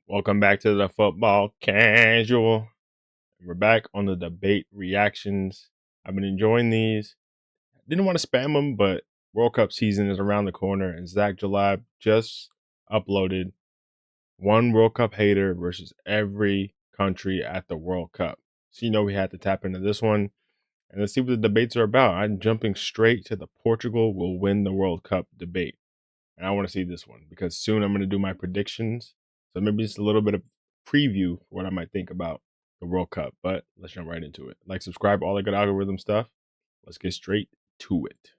Welcome back to the Football Casual. We're back on the debate reactions. I've been enjoying these. Didn't want to spam them, but World Cup season is around the corner, and djellab just uploaded one World Cup hater versus every country at the World Cup. So we had to tap into this one, and let's see what the debates are about. I'm jumping straight to the Portugal will win the World Cup debate. And I want to see this one because soon I'm going to do my predictions. So maybe just a little bit of preview for what I might think about the World Cup. But let's jump right into it. Like, subscribe, all the good algorithm stuff. Let's get straight to it.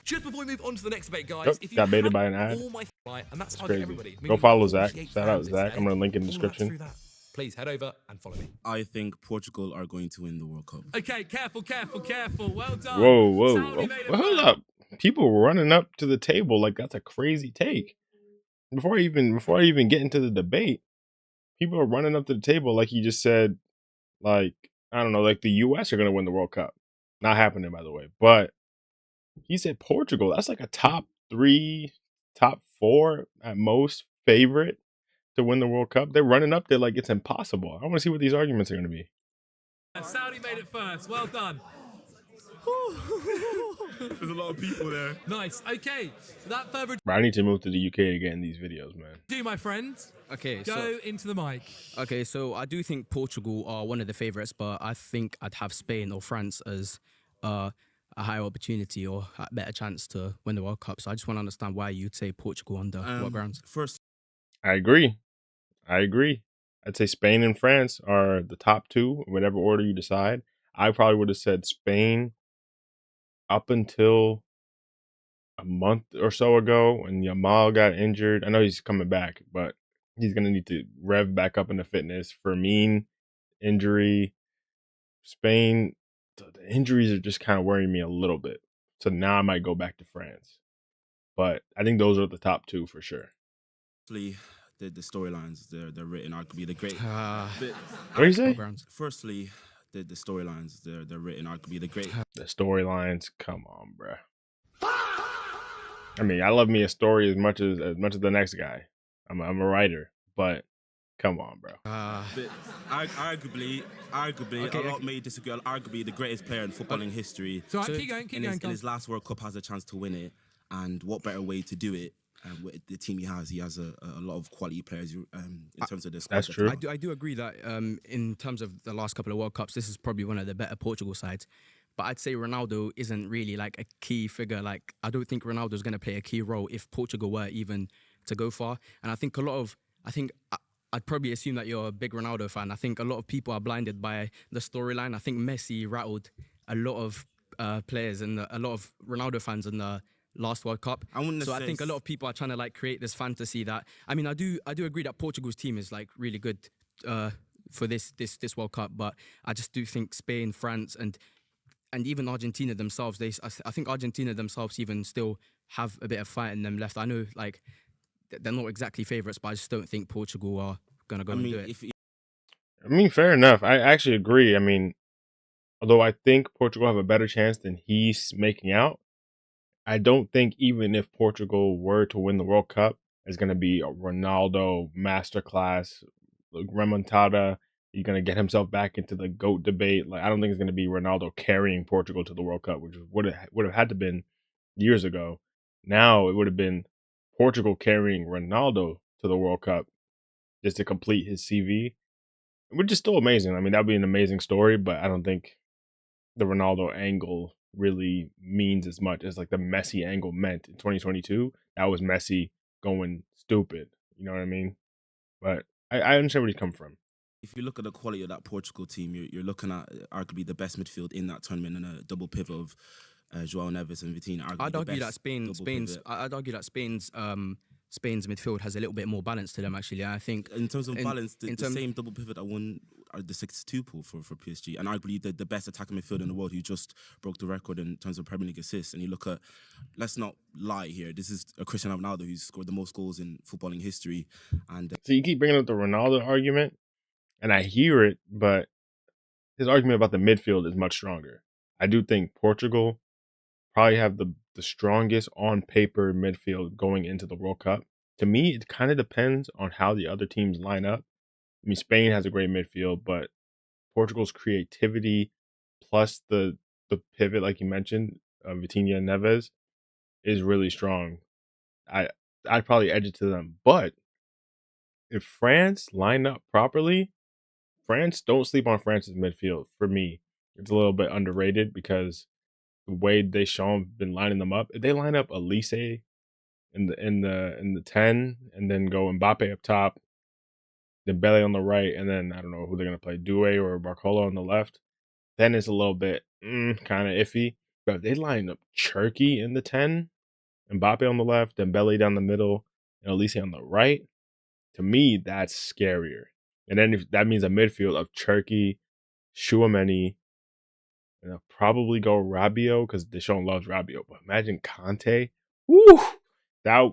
Just before we move on to the next debate, guys, Oh, if you got baited by an ad. all my right, and that's Crazy. everybody. Go follow Zach. Shout out Zach. I'm going to link in the description. Please head over and follow me. I think Portugal are going to win the World Cup. Okay, careful. Well done. Whoa. Hold up. People were running up to the table like that's a crazy take. Before I even get into the debate, people are running up to the table like he just said, like, I don't know, like the US are going to win the World Cup. Not happening, by the way. But he said Portugal. That's like a top 3, top 4 at most favorite to win the World Cup. They're running up there like it's impossible. I want to see what these arguments are going to be. Saudi made it first. Well done. There's a lot of people there. Nice. Okay. Without further Bro, I need to move to the UK to get in these videos, man. ado, my friends. Okay, Go into the mic. Okay, so I do think Portugal are one of the favourites, but I think I'd have Spain or France as a higher opportunity or a better chance to win the World Cup. So I just want to understand why you'd say Portugal under what grounds? First, I agree. I'd say Spain and France are the top 2, whatever order you decide. I probably would have said Spain up until a month or so ago when Yamal got injured. I know he's coming back, but he's going to need to rev back up into fitness. Firmino injury. Spain, the injuries are just kind of worrying me a little bit. So now I might go back to France. But I think those are the top 2 for sure. the storylines they're written arguably the great. What do you say? Firstly, the storylines they're written arguably the great. The storylines, come on, bruh. I mean, I love me a story as much as the next guy. I'm a writer, but come on, bro. Arguably, a lot may disagree. Arguably, the greatest player in footballing history. So keep going. In his last World Cup, has a chance to win it, and what better way to do it? With the team he has a lot of quality players in terms of the squad. That's true. I do agree that in terms of the last couple of World Cups, this is probably one of the better Portugal sides. But I'd say Ronaldo isn't really like a key figure. Like, I don't think Ronaldo's going to play a key role if Portugal were even to go far. And I think I'd probably assume that you're a big Ronaldo fan. I think a lot of people are blinded by the storyline. I think Messi rattled a lot of players and a lot of Ronaldo fans in the last World Cup. I think a lot of people are trying to like create this fantasy that, I mean, I do agree that Portugal's team is like really good for this World Cup, but I just do think Spain, France, and even Argentina themselves, I think Argentina themselves even still have a bit of fight in them left. I know like they're not exactly favourites, but I just don't think Portugal are going to go and do it. I mean, fair enough. I actually agree. I mean, although I think Portugal have a better chance than he's making out, I don't think even if Portugal were to win the World Cup, it's going to be a Ronaldo masterclass, remontada. He's going to get himself back into the GOAT debate. Like, I don't think it's going to be Ronaldo carrying Portugal to the World Cup, which would have had to been years ago. Now it would have been Portugal carrying Ronaldo to the World Cup just to complete his CV, which is still amazing. I mean, that would be an amazing story, but I don't think the Ronaldo angle really means as much as like the Messi angle meant in 2022. That was Messi going stupid. You know what I mean? But I understand where he's come from. If you look at the quality of that Portugal team, you're looking at arguably the best midfield in that tournament and a double pivot of Joao, Neves and Vitinha. I'd argue that Spain's midfield has a little bit more balance to them, actually. I think in terms of balance, the same double pivot that won the 6-2 pool for PSG, and arguably the best attacking midfield in the world, who just broke the record in terms of Premier League assists. And you look at, let's not lie here, this is a Cristiano Ronaldo who's scored the most goals in footballing history. And so you keep bringing up the Ronaldo argument, and I hear it, but his argument about the midfield is much stronger. I do think Portugal probably have the strongest on paper midfield going into the World Cup. To me, it kind of depends on how the other teams line up. I mean, Spain has a great midfield, but Portugal's creativity plus the pivot, like you mentioned, Vitinha and Neves, is really strong. I I'd probably edge it to them. But if France line up properly, France, don't sleep on France's midfield. For me, it's a little bit underrated because the way Deschamps been lining them up. If they line up Olise in the 10 and then go Mbappe up top, dembele on the right, and then I don't know who they're gonna play, Due or Barcola on the left, then it's a little bit kind of iffy. But if they line up Cherky in the 10, Mbappe on the left, Dembele down the middle, and Olise on the right, to me, that's scarier. And then if that means a midfield of Cherky, Chouameni, and I'll probably go Rabiot because Deschamps loves Rabiot. But imagine Conte. Woo! That,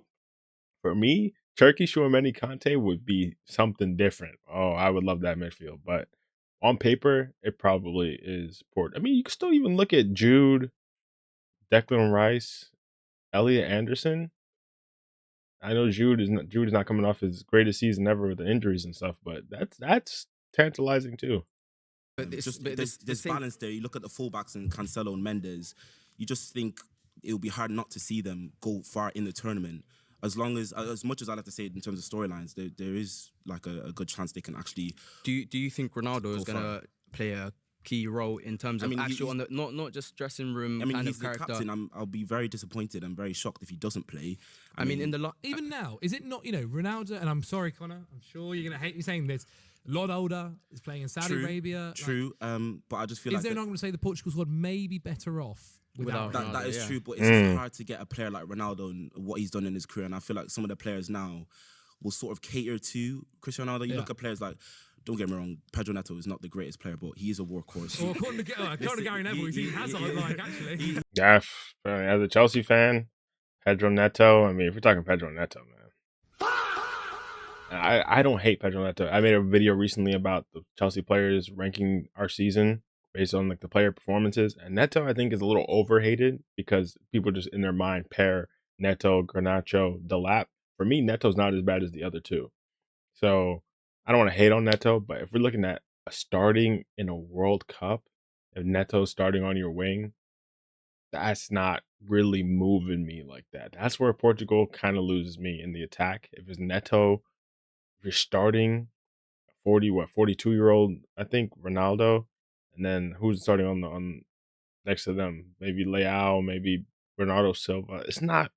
for me, Cherky, Chouameni, Conte would be something different. Oh, I would love that midfield. But on paper, it probably is Port. I mean, you can still even look at Jude, Declan Rice, Elliot Anderson. I know Jude is not coming off his greatest season ever with the injuries and stuff, but that's tantalizing too. But it's Just but there's balance there. You look at the fullbacks and Cancelo and Mendes. You just think it will be hard not to see them go far in the tournament. As much as I like to say it in terms of storylines, there is like a good chance they can actually. Do you think Ronaldo is gonna play a key role in terms of actual on the not just dressing room? I mean, kind he's of the character. captain. I'll be very disappointed and very shocked if he doesn't play. I mean, in the even now, is it not? Ronaldo, and I'm sorry, Connor. I'm sure you're gonna hate me saying this. A lot older, is playing in Saudi Arabia. True, but I just feel is there not going to say the Portugal squad may be better off without that? Ronaldo? That is true, but it's just hard to get a player like Ronaldo and what he's done in his career. And I feel like some of the players now will sort of cater to Cristiano Ronaldo. You look at players like, don't get me wrong, Pedro Neto is not the greatest player, but he is a workhorse. Well, according to Gary Neville, he has actually. Yeah, as a Chelsea fan, Pedro Neto. I mean, if we're talking Pedro Neto, man. I don't hate Pedro Neto. I made a video recently about the Chelsea players ranking our season based on like the player performances, and Neto I think is a little overhated because people just in their mind pair Neto, Garnacho, Delap. For me, Neto's not as bad as the other two. So I don't want to hate on Neto, but if we're looking at starting in a World Cup, if Neto's starting on your wing, that's not really moving me like that. That's where Portugal kind of loses me in the attack. If it's Neto, if you're starting 42-year-old, I think Ronaldo, and then who's starting on next to them? Maybe Leao, maybe Bernardo Silva. It's not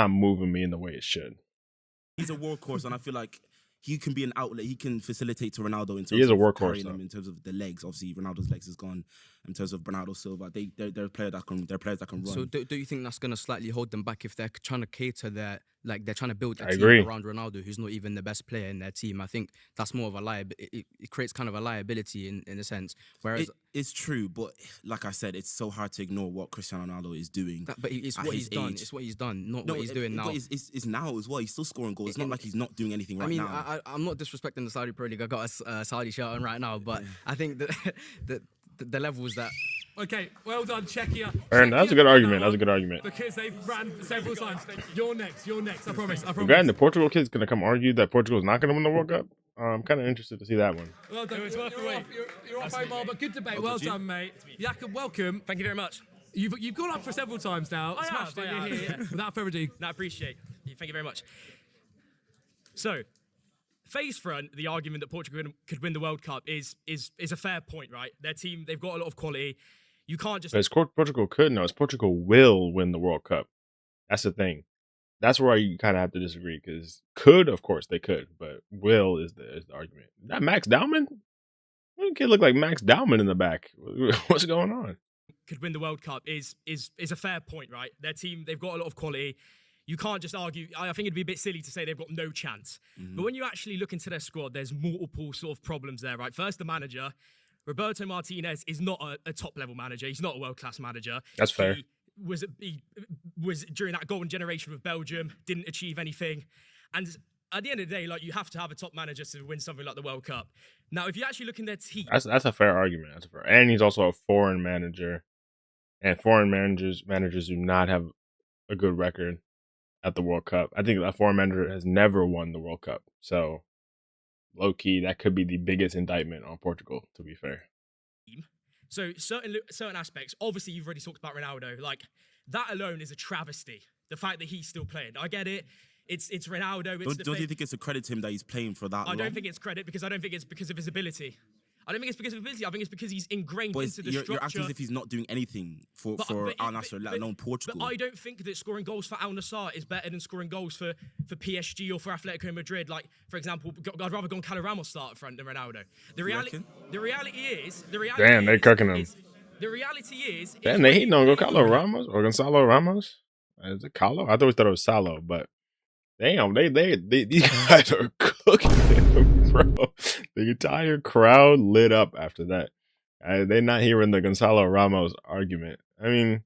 moving me in the way it should. He's a workhorse, and I feel like he can be an outlet. He can facilitate to Ronaldo in terms He is a of workhorse, carrying though. him in terms of the legs. Obviously, Ronaldo's legs is gone. In terms of Bernardo Silva, they're players that can run. So do you think that's gonna slightly hold them back if they're trying to cater they're trying to build a I team agree. around Ronaldo, who's not even the best player in their team? I think that's more of a liability. It creates kind of a liability in a sense. Whereas it's true, but like I said, it's so hard to ignore what Cristiano Ronaldo is doing. but it's what he's done. It's what he's done, not what he's doing now. But it's now as well. He's still scoring goals. It's not like he's not doing anything right now. I mean, I'm not disrespecting the Saudi Pro League. I got a Saudi shirt on right now, but I think that the levels that. Okay, well done, Czechia. Aaron, that's a good argument. That's a good argument. Because they've ran several times. You're next. I promise. Again, the Portugal kid's gonna come argue that Portugal's not gonna win the World Cup. I'm kind of interested to see that one. Well done. You're off, Omar, but good debate. Well done, mate. Jakob, welcome. Thank you very much. You've gone up for several times now. Smashed it. You're here. Without further ado. No, I appreciate it. Thank you very much. So, face front, the argument that Portugal could win the World Cup is a fair point, right? Their team, they've got a lot of quality. You can't just... But it's Portugal could, no, it's Portugal will win the World Cup. That's the thing. That's where you kind of have to disagree, because could, of course, they could, but will is the argument. That Max Dowman? That kid look like Max Dowman in the back. What's going on? Could win the World Cup is a fair point, right? Their team, they've got a lot of quality. You can't just argue. I think it'd be a bit silly to say they've got no chance. Mm-hmm. But when you actually look into their squad, there's multiple sort of problems there, right? First, the manager. Roberto Martinez is not a top-level manager. He's not a world-class manager. That's fair. He was during that golden generation with Belgium, didn't achieve anything. And at the end of the day, like, you have to have a top manager to win something like the World Cup. Now, if you actually look in their team... That's a fair argument. That's fair. And he's also a foreign manager. And foreign managers do not have a good record. at the World Cup. I think that foreign manager has never won the World Cup. So, low key, that could be the biggest indictment on Portugal, to be fair. So certain aspects, obviously you've already talked about Ronaldo, like that alone is a travesty. The fact that he's still playing. I get it. It's Ronaldo. Don't you think it's a credit to him that he's playing for that long? I don't think it's credit because I don't think it's because of his ability. I don't think it's because of ability. I think it's because he's ingrained into the structure. You're acting as if he's not doing anything for Al Nassr, let alone Portugal. But I don't think that scoring goals for Al Nassr is better than scoring goals for PSG or for Atletico Madrid. Like, for example, I'd rather Gonçalo Ramos start up front than Ronaldo. The reality is... Damn, they cooking him. The reality is... Damn, they hating on Gonçalo Ramos or Gonçalo Ramos? Is it Carlo? I thought it was Salo, but... Damn, they these guys are cooking him, bro. The entire crowd lit up after that. They're not hearing the Gonçalo Ramos argument. I mean,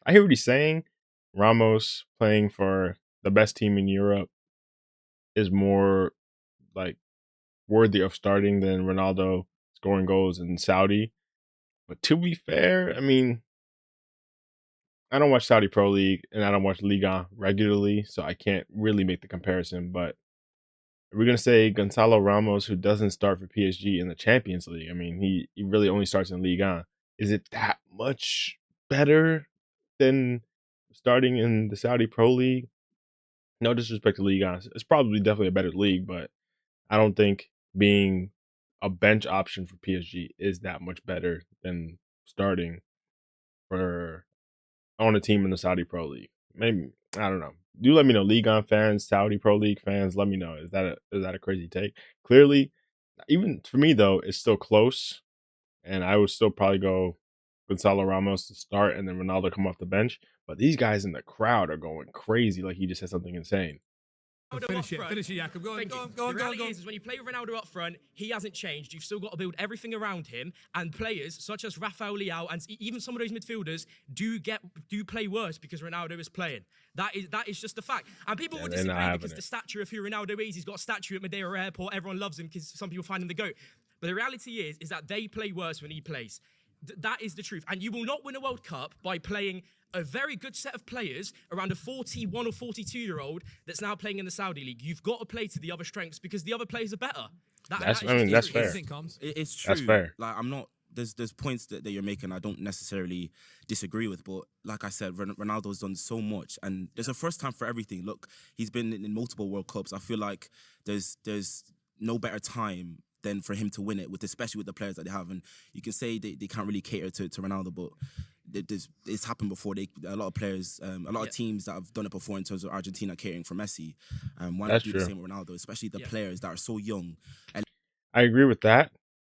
I hear what he's saying. Ramos playing for the best team in Europe is more like worthy of starting than Ronaldo scoring goals in Saudi. But to be fair, I mean, I don't watch Saudi Pro League and I don't watch Liga regularly, so I can't really make the comparison. But we're going to say Gonçalo Ramos, who doesn't start for PSG in the Champions League, I mean, he really only starts in Liga. Is it that much better than starting in the Saudi Pro League? No disrespect to Liga. It's probably definitely a better league, but I don't think being a bench option for PSG is that much better than starting for on a team in the Saudi Pro League. Maybe, I don't know. Do let me know, League On fans, Saudi Pro League fans. Let me know. Is that a crazy take? Clearly, even for me though, it's still close, and I would still probably go Gonçalo Ramos to start, and then Ronaldo come off the bench. But these guys in the crowd are going crazy, like he just said something insane. Finish it, Jakob. Go on. The reality is when you play with Ronaldo up front, he hasn't changed. You've still got to build everything around him, and players such as Rafael Leao and even some of those midfielders do play worse because Ronaldo is playing. That is just a fact. And people would disagree because the stature of who Ronaldo is, he's got a statue at Madeira Airport. Everyone loves him because some people find him the GOAT. But the reality is that they play worse when he plays. That is the truth. And you will not win a World Cup by playing a very good set of players around a 41 or 42-year-old that's now playing in the Saudi League. You've got to play to the other strengths because the other players are better. That's fair. It's true. That's fair. Like, I'm not... There's points that you're making I don't necessarily disagree with, but like I said, Ronaldo's done so much, and there's a first time for everything. Look, he's been in multiple World Cups. I feel like there's no better time than for him to win it, especially with the players that they have. And you can say they can't really cater to Ronaldo, but it's happened before. A lot of players, a lot of teams that have done it before in terms of Argentina catering for Messi. Why not do the same with Ronaldo, especially the players that are so young? And I agree with that.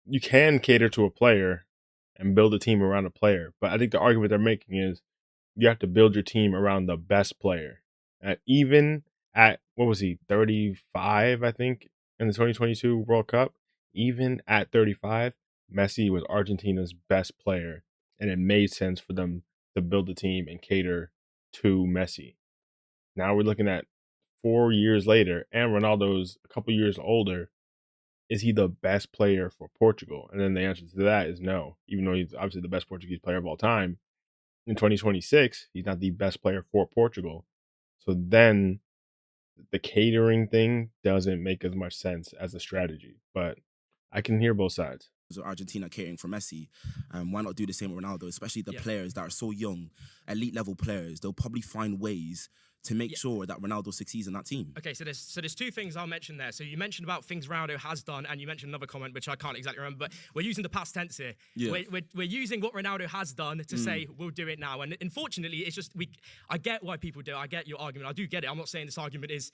You can cater to a player and build a team around a player, but I think the argument they're making is you have to build your team around the best player. Even at, what was he, 35, I think, in the 2022 World Cup? Even at 35, Messi was Argentina's best player, and it made sense for them to build a team and cater to Messi. Now we're looking at 4 years later, and Ronaldo's a couple years older. Is he the best player for Portugal? And then the answer to that is no, even though he's obviously the best Portuguese player of all time. In 2026, he's not the best player for Portugal. So then the catering thing doesn't make as much sense as a strategy. But I can hear both sides. Argentina catering for Messi, why not do the same with Ronaldo, especially the players that are so young, elite level players? They'll probably find ways to make sure that Ronaldo succeeds in that team. Okay, so there's two things I'll mention there. So you mentioned about things Ronaldo has done, and you mentioned another comment which I can't exactly remember, but we're using the past tense here. Yeah. We're using what Ronaldo has done to say we'll do it now. And unfortunately, it's just I get why people do it. I get your argument. I do get it. I'm not saying this argument is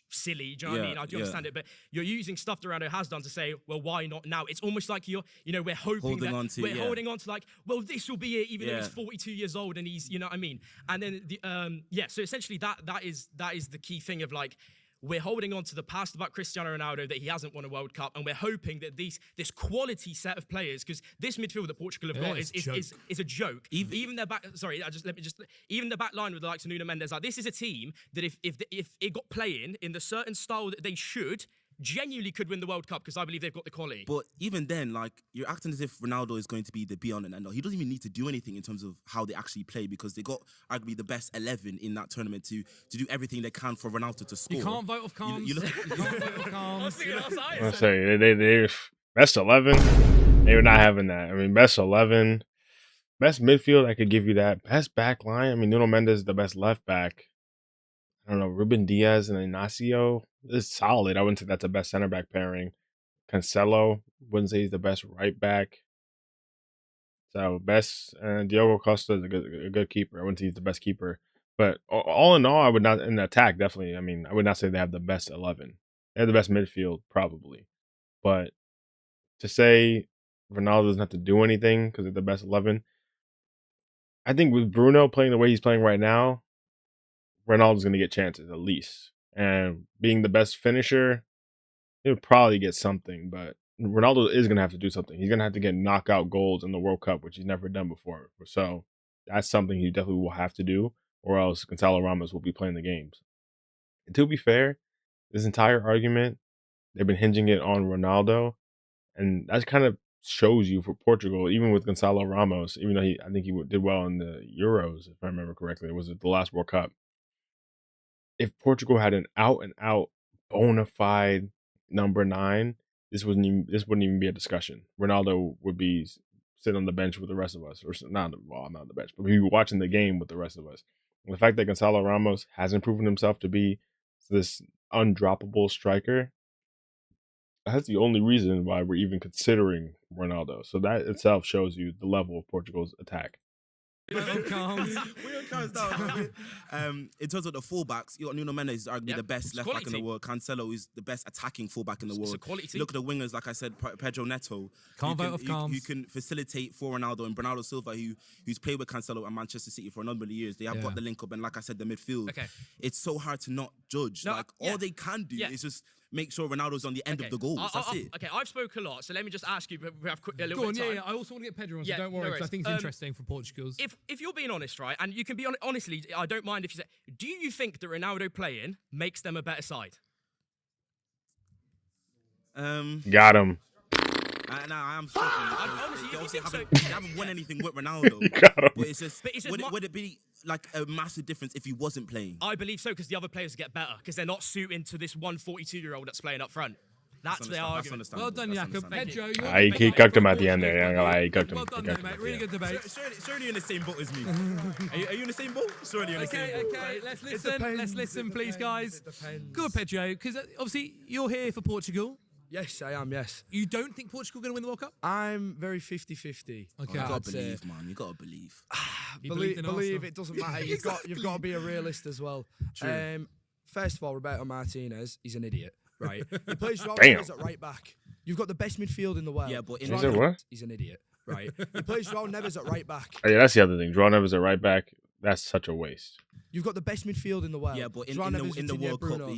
silly. Do you know what I mean? I do understand it, but you're using stuff that Ronaldo has done to say, well, why not now? It's almost like we're hoping holding on to like, well, this will be it, even though he's 42 years old and he's, you know what I mean? And then so essentially that is the key thing of like, we're holding on to the past about Cristiano Ronaldo that he hasn't won a World Cup, and we're hoping that this quality set of players, because this midfield that Portugal have got is a joke. Even their back, even the back line with the likes of Nuno Mendes, like this is a team that if it got playing in the certain style that they should, genuinely could win the World Cup because I believe they've got the quality. But even then, like, you're acting as if Ronaldo is going to be the be-on and end-all. He doesn't even need to do anything in terms of how they actually play because they got arguably the best 11 in that tournament to do everything they can for Ronaldo to score. You can't vote off Calms. You can't vote off Calms. I say they best 11. They were not having that. I mean, best 11, best midfield. I could give you that. Best back line. I mean, Nuno Mendes is the best left back. I don't know. Ruben Diaz and Inacio is solid. I wouldn't say that's the best center back pairing. Cancelo wouldn't say he's the best right back. So best Diogo Costa is a good keeper. I wouldn't say he's the best keeper. But all in all, I would not in the attack definitely. I mean, I would not say they have the best 11. They have the best midfield probably. But to say Ronaldo doesn't have to do anything because they're the best 11, I think with Bruno playing the way he's playing right now, Ronaldo's going to get chances at least. And being the best finisher, he'll probably get something. But Ronaldo is going to have to do something. He's going to have to get knockout goals in the World Cup, which he's never done before. So that's something he definitely will have to do, or else Gonzalo Ramos will be playing the games. And to be fair, this entire argument, they've been hinging it on Ronaldo. And that kind of shows you for Portugal, even with Gonzalo Ramos, even though I think he did well in the Euros, if I remember correctly. It was the last World Cup. If Portugal had an out-and-out bona fide number 9, this wouldn't even be a discussion. Ronaldo would be sitting on the bench with the rest of us, or not on the bench, but he'd be watching the game with the rest of us. And the fact that Gonzalo Ramos hasn't proven himself to be this undroppable striker, that's the only reason why we're even considering Ronaldo. So that itself shows you the level of Portugal's attack. In terms of the fullbacks, you got Nuno Mendes, is arguably the best left back in the world. Cancelo is the best attacking fullback in the world. Look at the wingers, like I said, Pedro Neto. Can't vote off Calms. You can facilitate for Ronaldo and Bernardo Silva, who's played with Cancelo and Manchester City for a number of years. They have got the link up, and like I said, the midfield. Okay. It's so hard to not judge. All they can do is just make sure Ronaldo's on the end of the goals. That's it. Okay, I've spoken a lot, so let me just ask you. We have a little Go on, bit of time. I also want to get Pedro on, so don't worry, because I think it's interesting for Portugal's. If you're being honest, right, and you can be honestly, I don't mind if you say, do you think that Ronaldo playing makes them a better side? Got him. I am struggling. Honestly, they haven't won anything with Ronaldo. But it's just, would it be like a massive difference if he wasn't playing? I believe so, because the other players get better, because they're not suiting to this 142-year-old that's playing up front. That's the argument. Well done, Jakob. Pedro, He cooked him at the end there. He cooked him. Well done, there, mate. Really good debate. Surely you're in the same boat as me. Are you in the same boat? Surely you're in the same boat. Okay, let's listen, please, guys. Good, Pedro, because obviously you're here for Portugal. Yes, I am, yes. You don't think Portugal are going to win the World Cup? I'm very 50-50. Okay. You got to believe, man. You got to believe. Believe it doesn't matter. You've got to be a realist as well. True. First of all, Roberto Martinez, he's an idiot, right? He plays Joao Neves at right back. You've got the best midfield in the world. Yeah, but Is it what? He's an idiot, right? He plays Joao Neves at right back. Oh, yeah, that's the other thing. Joao Neves at right back. That's such a waste. You've got the best midfield in the world. Yeah, but in the Vitinha, World Cup, Bruno.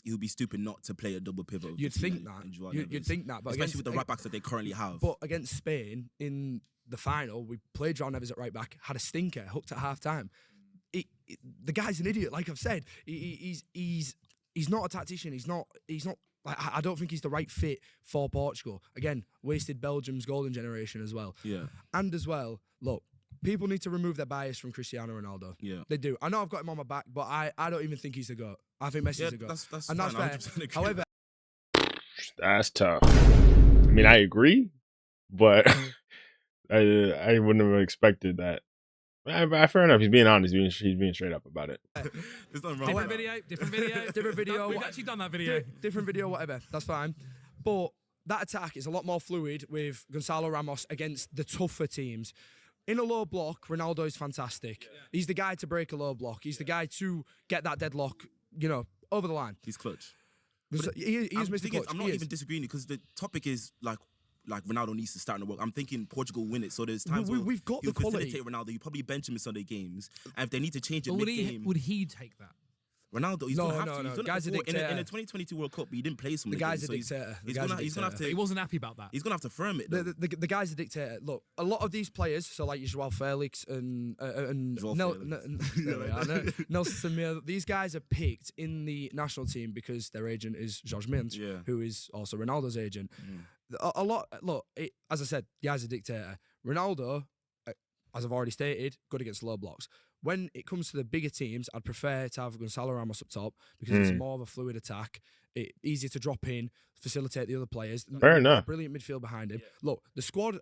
he'll be stupid not to play a double pivot. You'd think that. You'd think that, but especially with the right backs that they currently have. But against Spain in the final, we played Joao Neves at right back, had a stinker, hooked at half time. The guy's an idiot, like I've said. He's not a tactician. He's not. Like, I don't think he's the right fit for Portugal. Again, wasted Belgium's golden generation as well. Yeah. And as well, look, people need to remove their bias from Cristiano Ronaldo. Yeah. They do. I know I've got him on my back, but I don't even think he's the GOAT. I think Messi's the GOAT. That's and that's fine, fair. However, That's tough. I mean, I agree, but I wouldn't have expected that. Fair enough. He's being honest. He's being straight up about it. There's nothing wrong Different with video. different video. We've actually done that video. Different video, whatever. That's fine. But that attack is a lot more fluid with Gonzalo Ramos against the tougher teams. In a low block, Ronaldo is fantastic. Yeah. He's the guy to break a low block. He's the guy to get that deadlock, over the line. He's clutch. He is Mr. Clutch. I'm not even disagreeing because the topic is like Ronaldo needs to start in the world. I'm thinking Portugal win it. So there's times where we've got the quality. Facilitate Ronaldo. You probably bench him in Sunday games, and if they need to change it Or mid-game, would he take that? Ronaldo, he's No, gonna have no, to. no. He's gonna, Guy's a in dictator. the 2022 World Cup, he didn't play some The of guy's a games, so dictator. The he's guy's a gonna have dictator. He to. wasn't happy about that. He's gonna have to firm it. Though. The guy's a dictator. Look, a lot of these players, so like your Joao Felix and there we are, Nelson Semedo, these guys are picked in the national team because their agent is usmnt, Yeah. who is also Ronaldo's agent. A lot. Look, as I said, the guy's a dictator. Ronaldo, as I've already stated, good against low blocks. When it comes to the bigger teams, I'd prefer to have Gonzalo Ramos up top because it's more of a fluid attack. Easier to drop in, facilitate the other players. Fair We've got enough. a brilliant midfield behind him. Look, the squad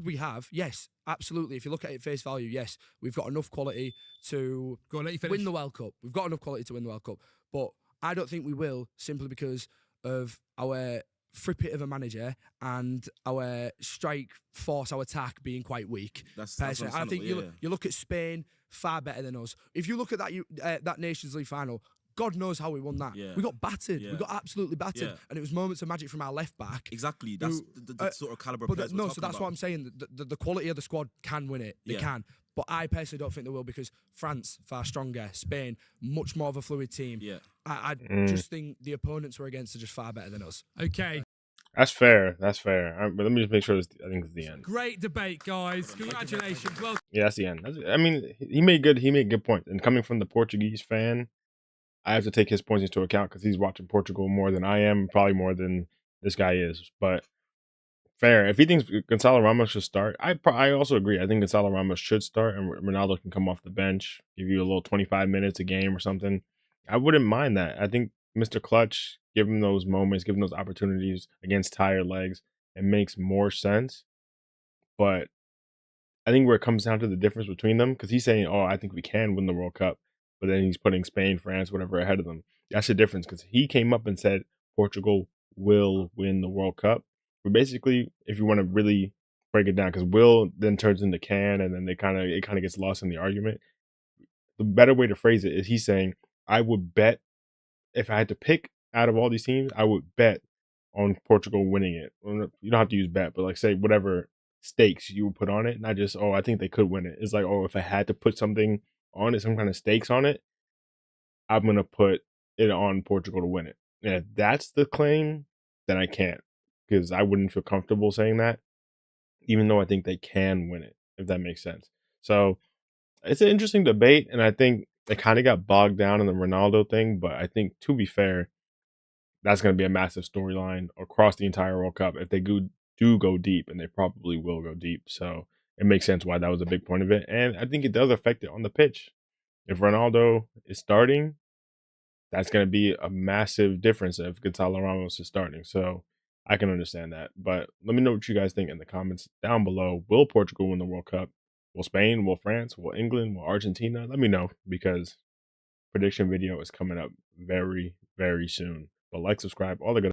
we have, yes, absolutely. If you look at it face value, yes, we've got enough quality to Go on, let you finish. win the World Cup. We've got enough quality to win the World Cup. But I don't think we will simply because of our frippit of a manager and our strike force, our attack being quite weak. That's Personally, I think understandable, you look at Spain, far better than us. If you look at that Nations League final, God knows how we won that. Yeah. We got battered. Yeah. We got absolutely battered. Yeah. And it was moments of magic from our left back. Exactly. That's who, the sort of caliber. But Players no, we're so talking that's about. what I'm saying. The quality of the squad can win it. They Yeah. can. But I personally don't think they will because France, far stronger. Spain, much more of a fluid team. Yeah. I just think the opponents we're against are just far better than us. Okay. That's fair. That's fair. But let me just make sure. I think it's the end. Great debate, guys. Congratulations. Well, Yeah, that's the end. I mean, he made good points. And coming from the Portuguese fan, I have to take his points into account because he's watching Portugal more than I am, probably more than this guy is. But fair. If he thinks Gonzalo Ramos should start, I also agree. I think Gonzalo Ramos should start, and Ronaldo can come off the bench, give you a little 25 minutes a game or something. I wouldn't mind that. I think Mr. Clutch, give him those moments, give him those opportunities against tired legs, it makes more sense. But I think where it comes down to the difference between them, because he's saying, "Oh, I think we can win the World Cup," but then he's putting Spain, France, whatever ahead of them. That's the difference, because he came up and said Portugal will win the World Cup. But basically, if you want to really break it down, because will then turns into can, and then it kind of gets lost in the argument. The better way to phrase it is he's saying, "I would bet if I had to pick out of all these teams, I would bet on Portugal winning it." You don't have to use bet, but like say whatever stakes you would put on it, not just, "Oh, I think they could win it." It's like, "Oh, if I had to put something on it, some kind of stakes on it, I'm gonna put it on Portugal to win it." And if that's the claim, then I can't, because I wouldn't feel comfortable saying that, even though I think they can win it, if that makes sense. So it's an interesting debate, and I think it kind of got bogged down in the Ronaldo thing, but I think, to be fair, that's going to be a massive storyline across the entire World Cup if they do go deep, and they probably will go deep. So it makes sense why that was a big point of it, and I think it does affect it on the pitch. If Ronaldo is starting, that's going to be a massive difference if Gonzalo Ramos is starting. So I can understand that. But let me know what you guys think in the comments down below. Will Portugal win the World Cup? Will Spain? Will France? Will England? Will Argentina? Let me know, because prediction video is coming up very, very soon. But like, subscribe, all the good